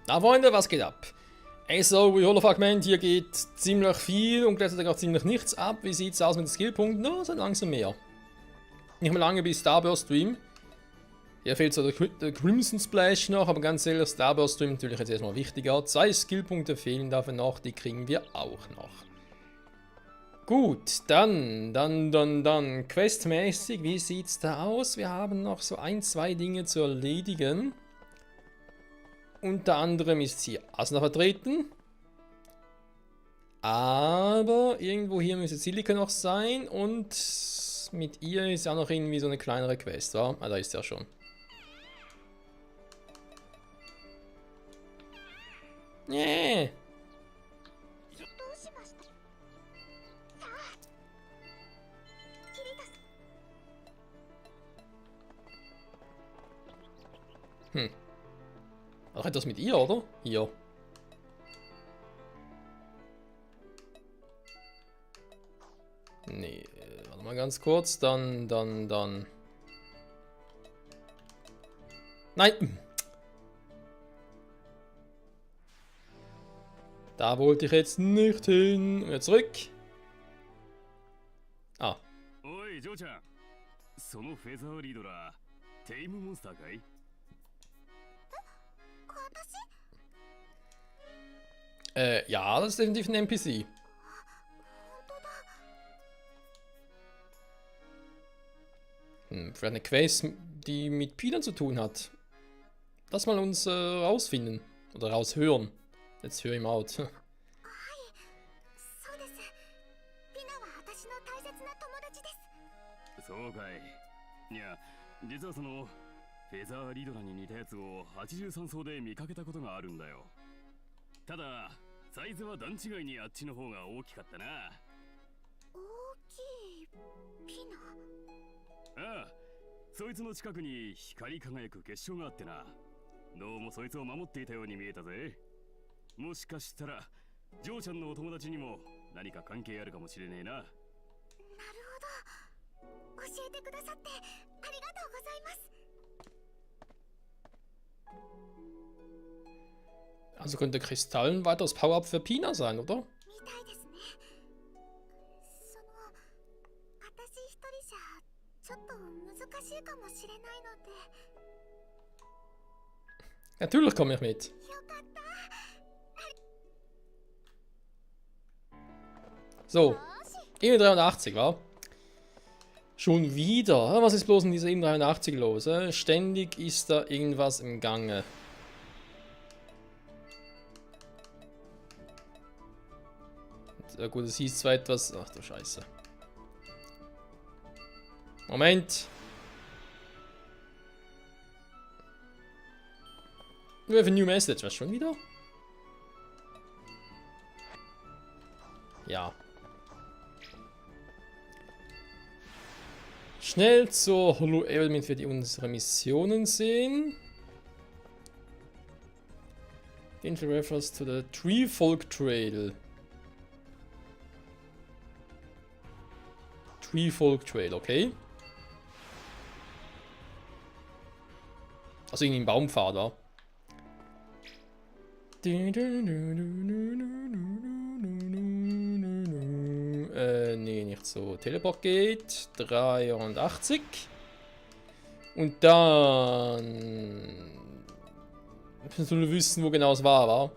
Na Freunde, was geht ab? So, Holo-Fragment, hier geht ziemlich viel und gleichzeitig auch ziemlich nichts ab. Wie sieht's aus mit den Skillpunkten? No, so langsam mehr. Nicht mehr lange bis Starburst Stream. Hier fehlt so der Crimson Splash noch, aber ganz ehrlich, Starburst Stream natürlich jetzt erstmal wichtiger. 2 Skillpunkte fehlen dafür noch, die kriegen wir auch noch. Gut, dann, questmäßig, wie sieht's da aus? Wir haben noch so 1, 2 Dinge zu erledigen. Unter anderem ist hier Asna vertreten. Aber irgendwo hier müsste Silika noch sein. Und mit ihr ist ja noch irgendwie so eine kleinere Quest, wa? Ah, da ist ja schon. Nee. Auch etwas mit ihr, oder? Hier. Nee, warte mal ganz kurz. Dann. Nein! Da wollte ich jetzt nicht hin. Wieder zurück. Ah. Oi, Joe-chan. そのフェザーリードラー、テイムモンスターかい？Ja, das ist definitiv ein NPC. Vielleicht eine Quest, die mit Pina zu tun hat. Lass mal uns rausfinden. Oder raushören. Jetzt höre ich mal out. そうかい。いや、実はそのフェザーリドラに似たやつを83層で見かけたことがあるんだよ。ただ、サイズは段違いにあっちの方が大きかったな。大きいピナ？ああ、そいつの近くに光り輝く結晶があってな。どうもそいつを守っていたように見えたぜ。もしかしたら、ジョーちゃんのお友達にも何か関係あるかもしれねえな。なるほど。教えてくださってありがとうございます。 Also könnte Kristall ein weiteres Power-Up für Pina sein, oder? Natürlich komme ich mit. So, E83, wa? Schon wieder? Was ist bloß in dieser E83 los? Ständig ist da irgendwas im Gange. Ja gut, es hieß zwar etwas... Ach du Scheiße. Moment. We have a new message. Was schon wieder? Ja. Schnell zur Holo damit wir unsere Missionen sehen. Info refers to the Tree Folk Trail. Tree Folk Trail, okay. Also irgendwie ein Baumpfad, da. Nee, nicht so. Teleport geht. 83. Und dann... Müssen wir wissen, wo genau es war, wa?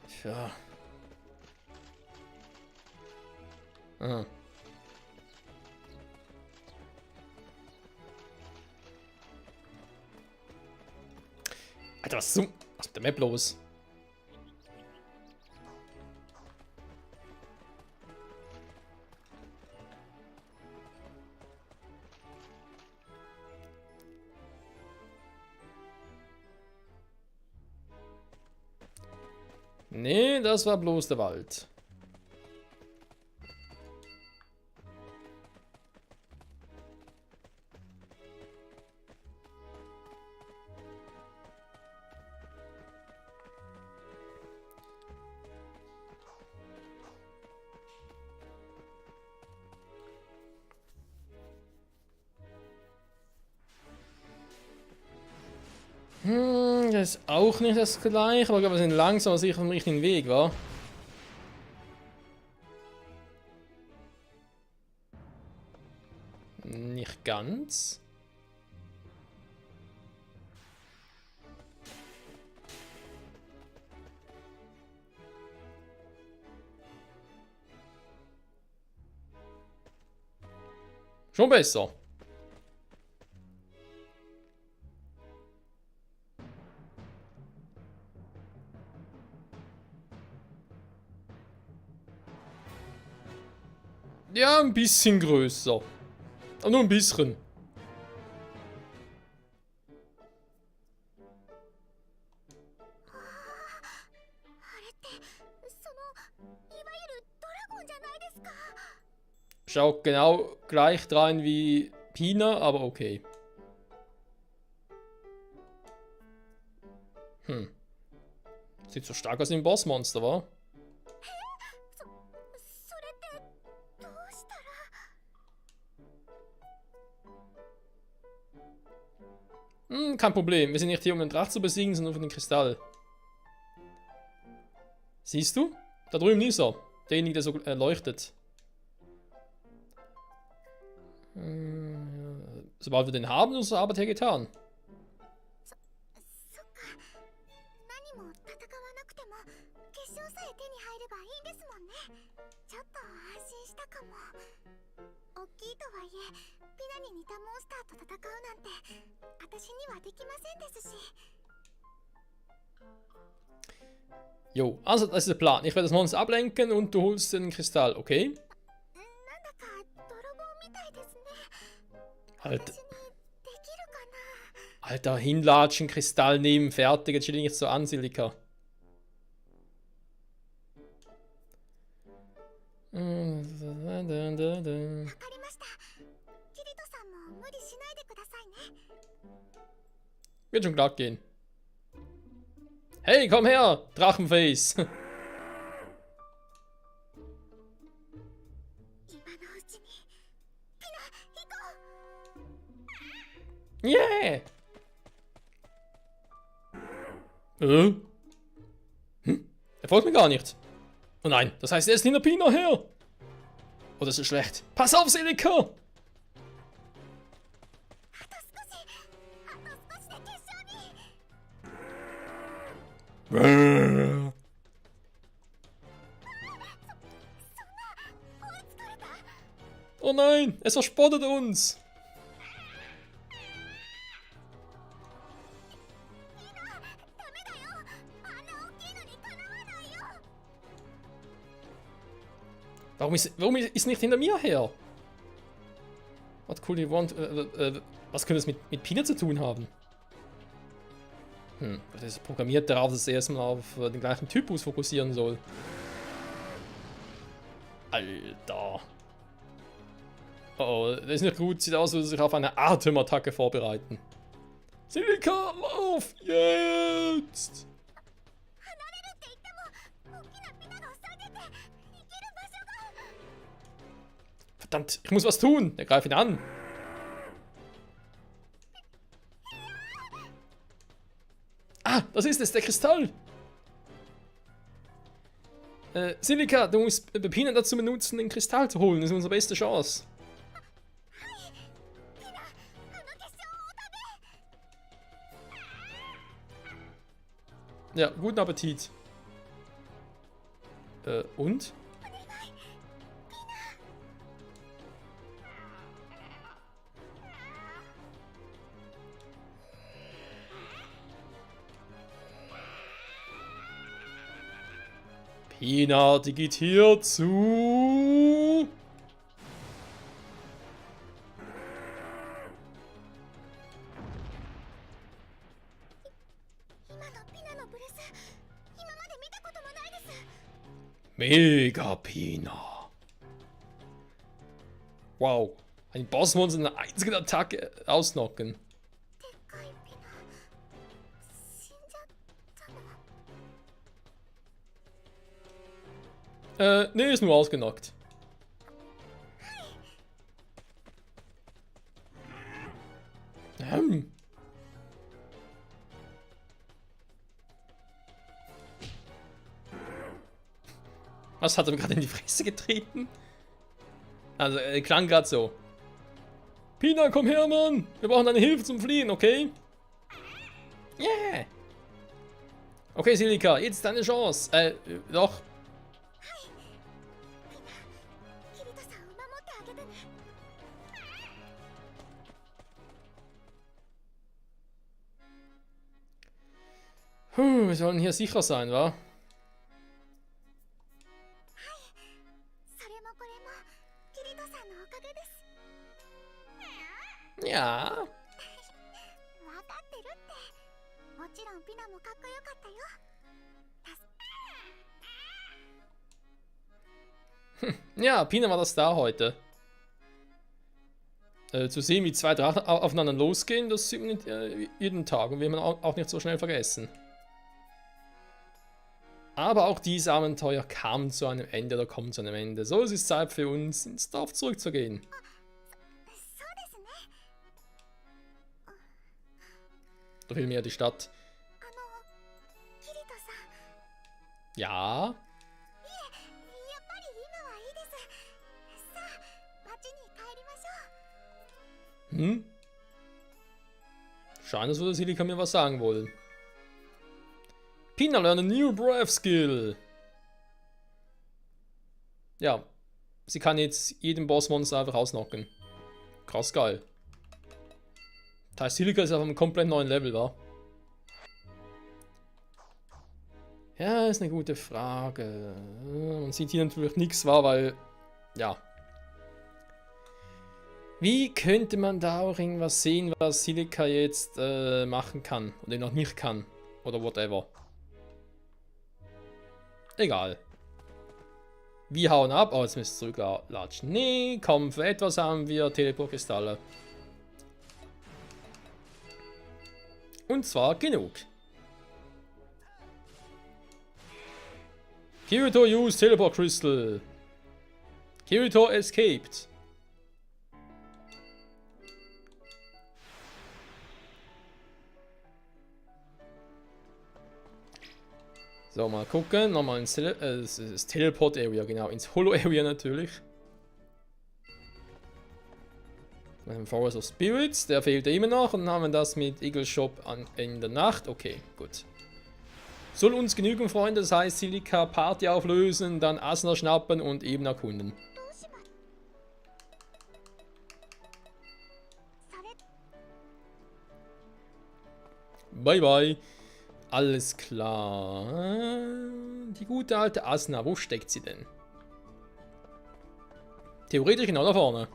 Tja. Ah. Alter, was ist mit der Map los? Nee, das war bloß der Wald. Das ist auch nicht das gleiche, aber ich glaube, wir sind langsam sicher auf dem richtigen Weg, wa? Nicht ganz. Schon besser. Ja, ein bisschen größer. Aber nur ein bisschen. Schaut genau gleich rein wie Pina, aber okay. Sieht so stark aus wie ein Bossmonster, wa? Kein Problem. Wir sind nicht hier, um den Drachen zu besiegen, sondern für den Kristall. Siehst du? Da drüben ist er. Derjenige, der so leuchtet. Sobald wir den haben, ist unsere Arbeit hier getan. Jo, also das ist der Plan. Ich werde das Monster ablenken und du holst den Kristall, okay? Alter, hinlatschen, Kristall nehmen, fertig. Jetzt stell dich nicht so an, Silika. Wird schon glatt gehen. Hey, komm her, Drachenface. Yeah! Er folgt mir gar nicht. Oh nein, das heißt, er ist hinter Pina her. Oh, das ist schlecht. Pass auf, Silika! Oh nein, es verspottet uns. Warum ist nicht hinter mir her? What could you want? Was könnte es mit Pina zu tun haben? Das ist programmiert darauf, dass es erstmal auf den gleichen Typus fokussieren soll. Alter. Oh, das ist nicht gut. Sieht aus, als würde sich auf eine Atemattacke vorbereiten. Silika, lauf jetzt! Verdammt, ich muss was tun. Der greift ihn an. Ah, das ist es, der Kristall. Silika, du musst Pina dazu benutzen, den Kristall zu holen. Das ist unsere beste Chance. Ja, guten Appetit. Und? Pina, die geht hier zu. Mega Pina. Wow. Ein Bossmonster in einer einzigen Attacke ausnocken. Nee, ist nur ausgenockt. Was hat er mir gerade in die Fresse getreten? Also, klang gerade so. Pina, komm her, Mann! Wir brauchen deine Hilfe zum Fliehen, okay? Yeah! Okay, Silika, jetzt deine Chance. Doch. Wir sollen hier sicher sein, wa? Ja. Ja, Pina war der Star heute. Zu sehen, wie zwei Drachen aufeinander losgehen, das sieht man nicht, jeden Tag und will man auch nicht so schnell vergessen. Aber auch dieses Abenteuer kam zu einem Ende oder kommt zu einem Ende. So, es ist Zeit für uns, ins Dorf zurückzugehen. Da will mir die Stadt. Ja. Hm? Scheint, als würde Silika mir was sagen wollen. Pina, learn a new breath skill. Ja. Sie kann jetzt jeden Bossmonster einfach ausnocken. Krass geil. Das heißt, Silika ist auf einem komplett neuen Level, wa? Ja, ist eine gute Frage. Man sieht hier natürlich nichts, war, weil... Ja. Wie könnte man da auch irgendwas sehen, was Silika jetzt machen kann oder noch nicht kann? Oder whatever. Egal. Wir hauen ab. Oh, jetzt müssen wir zurücklatschen. Nee, komm, für etwas haben wir Teleportkristalle. Und zwar genug. Kirito used Teleport Crystal. Kirito escaped. So, mal gucken. Nochmal ins Teleport Area, genau. Ins Holo Area natürlich. Mit dem Forest of Spirits, der fehlt immer noch. Und dann haben wir das mit Eagle Shop in der Nacht. Okay, gut. Soll uns genügen, Freunde. Das heißt, Silika Party auflösen, dann Asuna schnappen und eben erkunden. Bye, bye. Alles klar. Die gute alte Asuna, wo steckt sie denn? Theoretisch genau da vorne.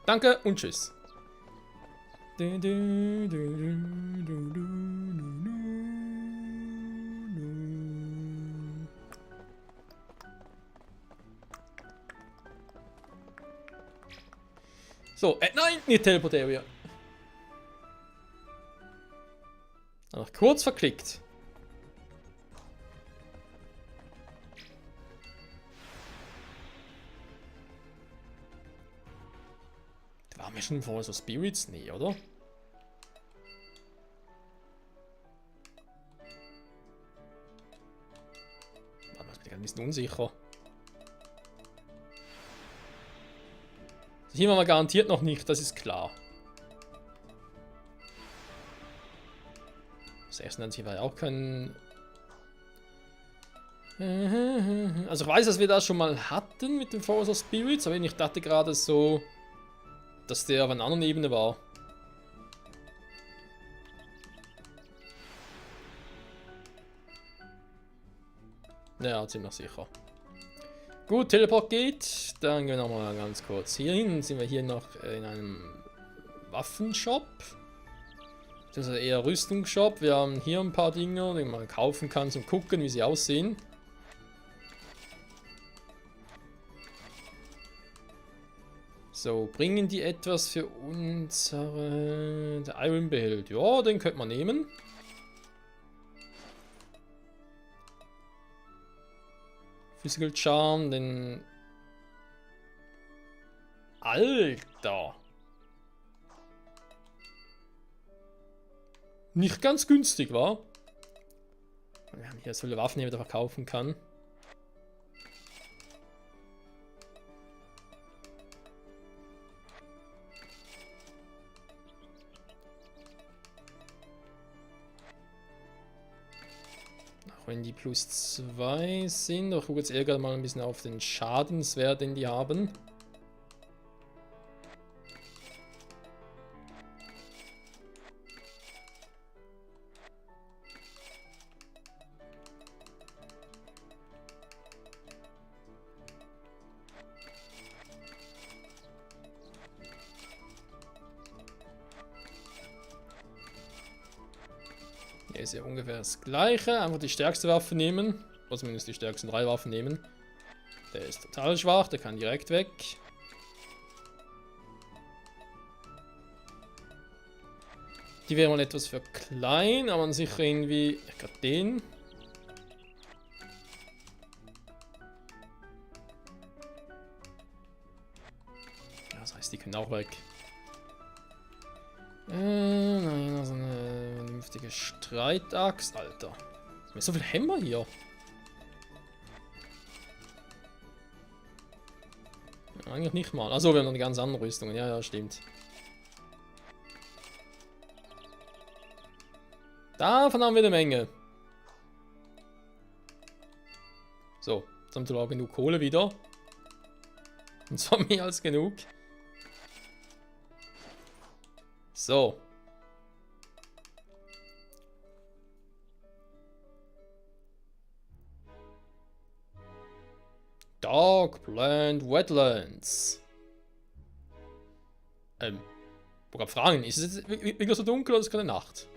Danke und tschüss. So, nein, nicht Teleport Area. Noch kurz verklickt. Da waren wir schon vorher so Spirits? Nee, oder? Warte, ich bin ein bisschen unsicher. Hier waren wir garantiert noch nicht, das ist klar. Das erste an sich war ja auch kein... Also ich weiß, dass wir das schon mal hatten mit dem Force of Spirits, aber ich dachte gerade so, dass der auf einer anderen Ebene war. Ja, ziemlich sicher. Gut, Teleport geht. Dann gehen wir nochmal ganz kurz hier hin. Sind wir hier noch in einem Waffenshop. Das ist eher Rüstungsshop. Wir haben hier ein paar Dinge, die man kaufen kann zum Gucken, wie sie aussehen. So, bringen die etwas für unsere... Der Iron Behält. Ja, den könnte man nehmen. Physical Charm, den... Alter! nicht ganz günstig, war. Wir haben hier so viele Waffen, die man wieder verkaufen kann. Auch wenn die plus 2 sind, ich gucke jetzt eher mal ein bisschen auf den Schadenswert, den die haben. Hier ist ja ungefähr das gleiche. Einfach die stärkste Waffe nehmen. Oder zumindest die stärksten 3 Waffen nehmen. Der ist total schwach, der kann direkt weg. Die wäre mal etwas für klein, aber an sich irgendwie. Gerade den. Ja, das heißt, die können auch weg. Nein, also eine vernünftige Streitaxt, Alter. Ist so viel Hämmer hier. Ja, eigentlich nicht mal. Also wir haben noch eine ganz andere Rüstung. Ja, ja, stimmt. Davon haben wir eine Menge. So, jetzt haben wir auch genug Kohle wieder. Und zwar mehr als genug. So. Dark Plant Wetlands. Ich wollte fragen, ist es jetzt wirklich so dunkel oder ist es keine Nacht?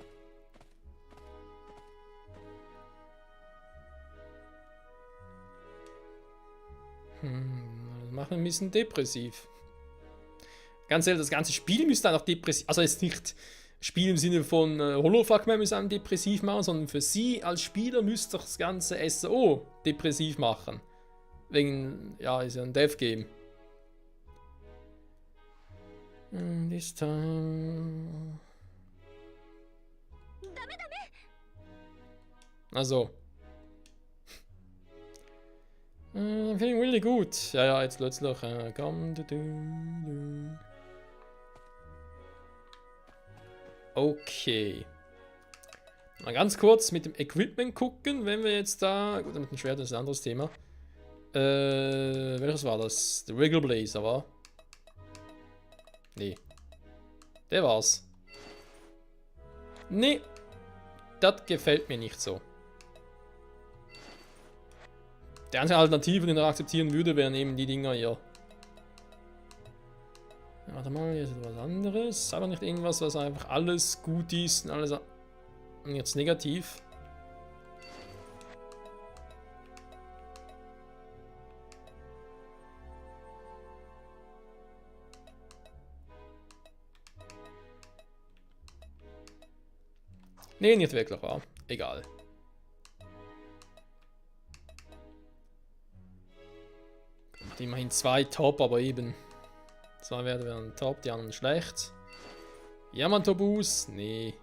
Das macht mich ein bisschen depressiv. Ganz ehrlich, das ganze Spiel müsste dann auch depressiv, also jetzt nicht Spiel im Sinne von Holofragment müsste einen depressiv machen, sondern für sie als Spieler müsste doch das ganze SO depressiv machen. Wegen, ja, ist ja ein Dev-Game. This time... Also. I'm feeling really good. Ja, ja, jetzt plötzlich. Okay. Mal ganz kurz mit dem Equipment gucken, wenn wir jetzt da... Gut, mit dem Schwert ist ein anderes Thema. Welches war das? Der Wriggle Blazer, war? Nee. Der war's. Nee. Das gefällt mir nicht so. Die einzige Alternative, die ich noch akzeptieren würde, wären eben die Dinger hier. Ja, warte mal, hier ist etwas anderes. Aber nicht irgendwas, was einfach alles gut ist und alles jetzt negativ. Nee, nicht wirklich wahr. Egal. Immerhin 2 Top, aber eben. 2 werden Top, die anderen schlecht. Yamantobus? Nee.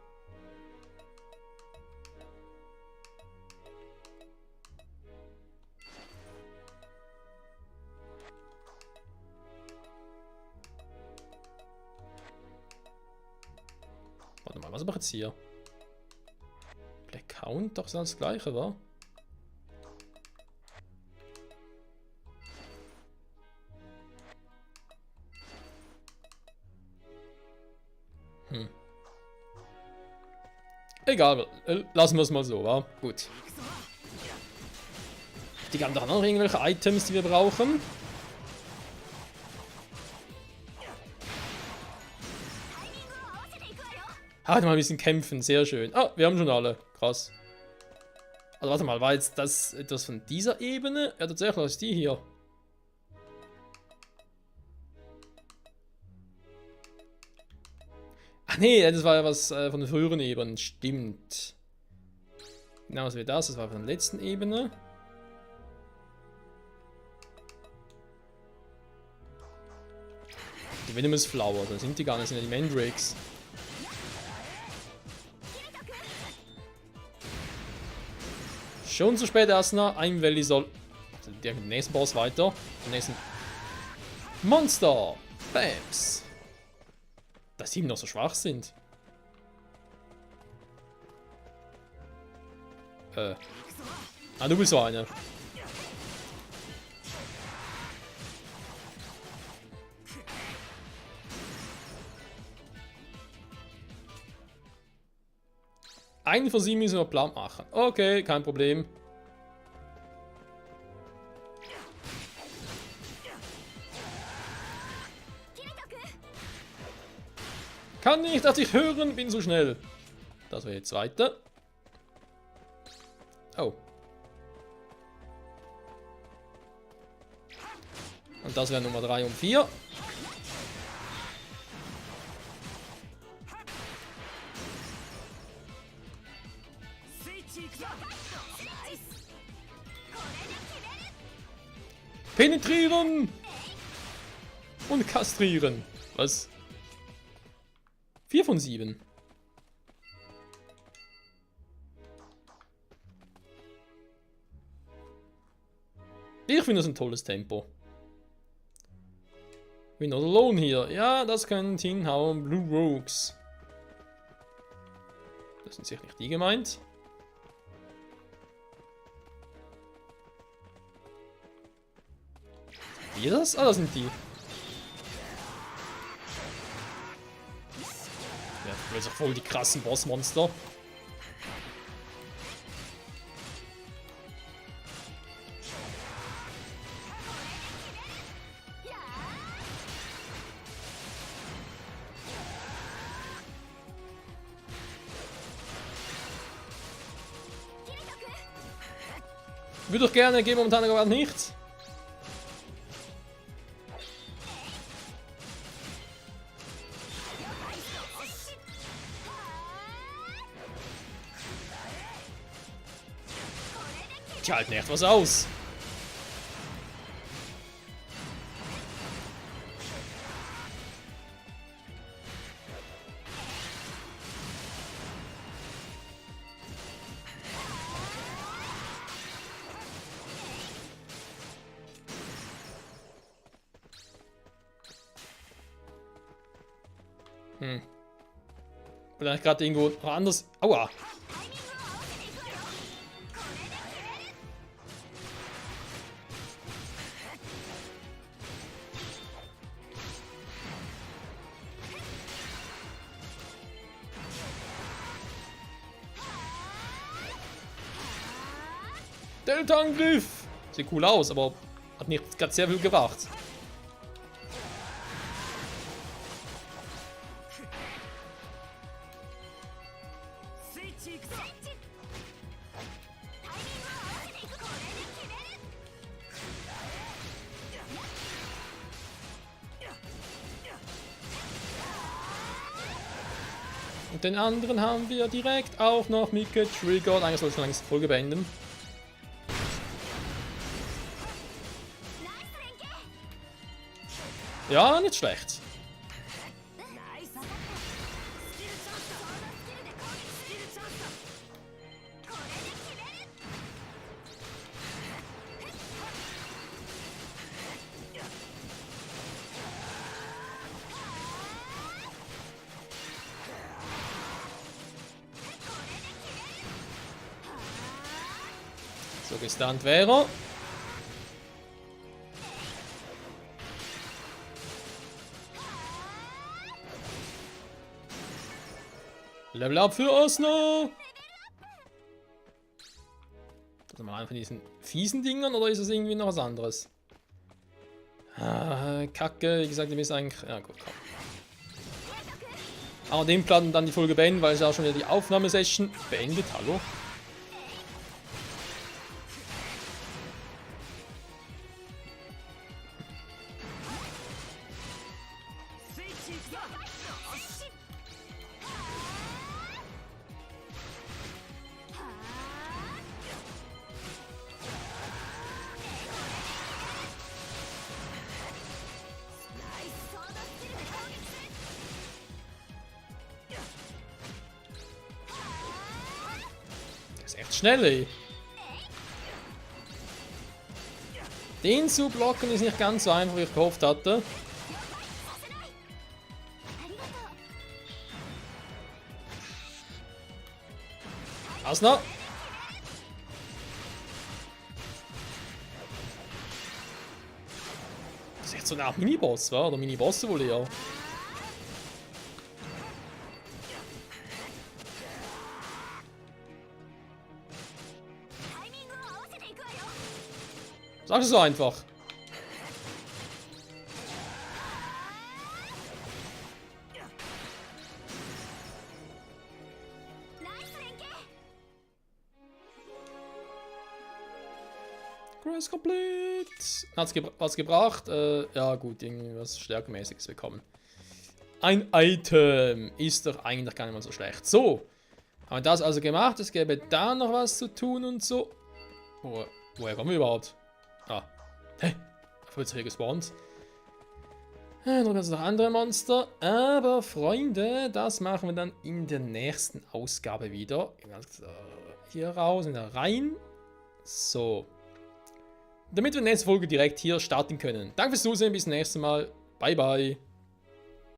Warte mal, was mache ich jetzt hier? Black Count, doch ist alles das gleiche, wa? Egal, lassen wir es mal so, wa? Gut. Die haben doch noch irgendwelche Items, die wir brauchen. Ah, mal ein bisschen kämpfen, sehr schön. Ah, wir haben schon alle. Krass. Also warte mal, war jetzt das etwas von dieser Ebene? Ja, tatsächlich, was ist die hier? Ach nee, das war ja was von den früheren Ebenen, stimmt. Genau, was wäre das? Das war von der letzten Ebene. Die Venomous Flower, da sind die gar nicht, das sind ja die Mandrakes. Schon zu spät, Asna. Ein Valley soll den nächsten Boss weiter. Den nächsten Monster. Bams. Dass die noch so schwach sind. Ah, du bist so eine. Einen von 7 müssen wir platt machen. Okay, kein Problem. Kann nicht, dass ich hören, bin so schnell. Das wäre jetzt weiter. Oh. Und das wäre Nummer 3 und 4. Penetrieren! Und kastrieren. Was? 4 von 7. Ich finde das ein tolles Tempo. We're not alone hier. Ja, das können hinhauen. Blue Rogues. Das sind sicher nicht die gemeint. Wie das? Ah, das sind die. Ja, plötzlich voll die krassen Bossmonster. Würde doch gerne, geben momentan aber nichts. Die halten echt was aus. Vielleicht gerade irgendwo anders. Aua! Delta-Angriff! Sieht cool aus, aber hat nicht gerade sehr viel gebracht. Und den anderen haben wir direkt auch noch mitgetriggert. Eigentlich soll ich schon längst die Folge beenden. Ja, nicht schlecht. So gestunt wäre er. Level up für Asna! Also mal einer von diesen fiesen Dingern oder ist es irgendwie noch was anderes? Ah, Kacke, wie gesagt, die müssen eigentlich. Ja gut, komm. Aber den Platten dann die Folge beenden, weil es ja auch schon wieder die Aufnahmesession beendet. Hallo? Das ist echt schnell, ey. Den zu blocken ist nicht ganz so einfach, wie ich gehofft hatte. Asna! Das ist echt so eine Art Miniboss, wa? Oder Minibosse wohl eher. Sag es so einfach. Quest complete. Hat's was gebracht? Ja gut, irgendwas Stärkemäßiges bekommen. Ein Item. Ist doch eigentlich gar nicht mal so schlecht. So. Haben wir das also gemacht. Es gäbe da noch was zu tun und so. Woher kommen wir überhaupt? Ah. Hä? Wird hier gespawnt. Noch ganz noch andere Monster. Aber Freunde, das machen wir dann in der nächsten Ausgabe wieder. Hier raus und da rein. So. Damit wir in der nächsten Folge direkt hier starten können. Danke fürs Zusehen, bis zum nächsten Mal. Bye, bye.